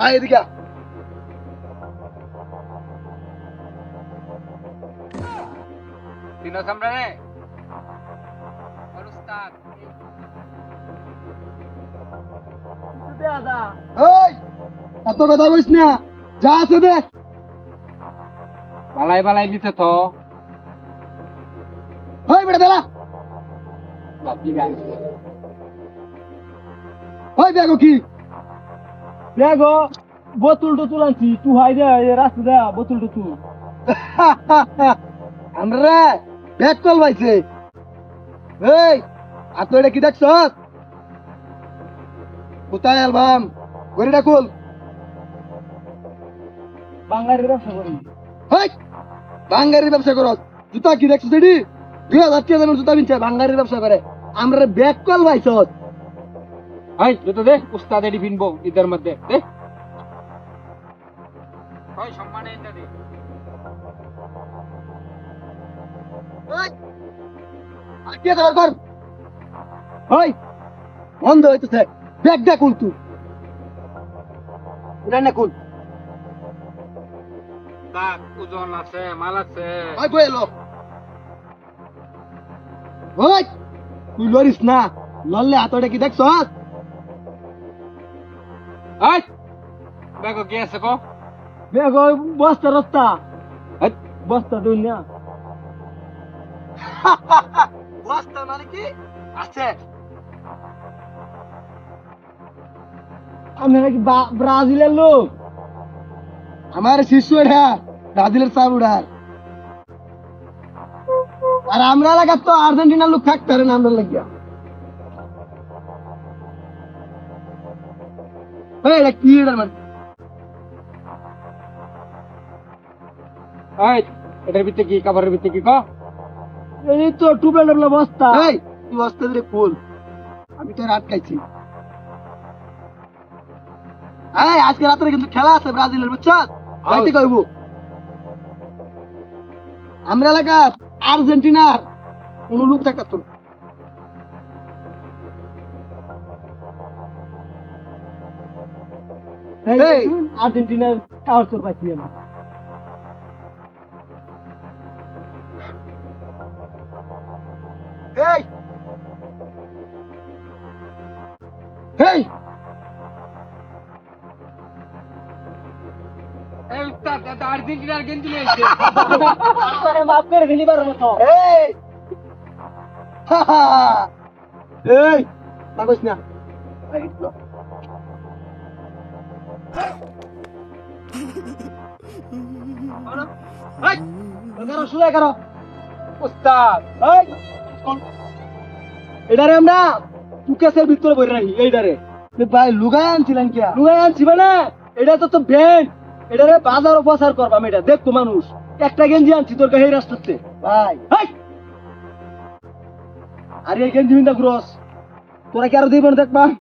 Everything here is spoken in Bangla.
আয় এদিকে তিনো সামনে রে উস্তাদ এই এত কথা বলিস না যা আছে দে বালাই বালাই দিতে তো ওই বেটা দাঁড়া ওই দেখো কি দেখো বোতল টোতল আনছি তু হাই দে রাস্তা দে বোতল টোতল আমরা ব্যাগ কল পাইছে এই আর তো এটা কি দেখছ কোথায় অ্যালবাম গড়িটা খুল বাঙালির ব্যবসা করি হেই বাঙ্গারির ব্যবসা করো জুতা কি দেখছো সেটি 2000 টাকা দামের জুতা কিনছে বাঙ্গারির ব্যবসা করে আমরা ব্যাগ কল পাইছ এই জুতো দে উস্তাদ এডি পিনবো ঈদের মধ্যে দে ওই সম্মানে এটা দে আজকে ধর কর ওই বন্ধ হইতেছে ব্যাগটা খুল তুই এটা না খুল তাক ওজন আছে মাল আছে ওই বই এলো ওই তুই লরিস না লড়লে হাতটা কি দেখছ এই দেখো কি আছে কো দেখো বস্তা রাস্তা এই বস্তা দুই না বস্তা মানে কি আছে আমরা নাকি ব্রাজিলের লোক আমার শিশু এটা ব্রাজিলের চাউড়ার আর আমরা এলাকার তো আর্জেন্টিনার লোক থাকতে পারে না আমরা লাগিয়া এই এটা কি এটার মানে এই এটার ভিতরে কি কাভারের ভিতরে কি কো এই তো টুপলা টুপলা বস্তা এই তুই বস্তা ধরে খুল আমি তো রাত খাইছি এই আজকে রাত্রে কিন্তু খেলা আছে ব্রাজিলের বুঝছস যাইতে কইবো আমরা এলাকার আর্জেন্টিনার কোন লোক থাকতে তোর এই আর্জেন্টিনার টাওয়ার চোর পাইছি আমি এই এই এই উস্তাদ এটা আর্জেন্টিনার গেঞ্জি লইছে মাফ করে দিলি বার মতো এই হা হা এই লাগস না এই তো এই করো শুরু করো উস্তাদ এই এটারে আমরা টুকেসের ভিতরে বইরে রাখি এইটারে ভাই লুগাই আনছিলেন কি লুগাই আনছি মানে এটা তো ব্যাংক এটারে বাজার প্রচার করবাম এটা দেখতো মানুষ একটা গেঞ্জি আনছি তোর কাছে এই রাস্তাতে ভাই হেই! আরে এই গেঞ্জি মিন্দা গ্রস তোরা কি আরো দিব দেখবা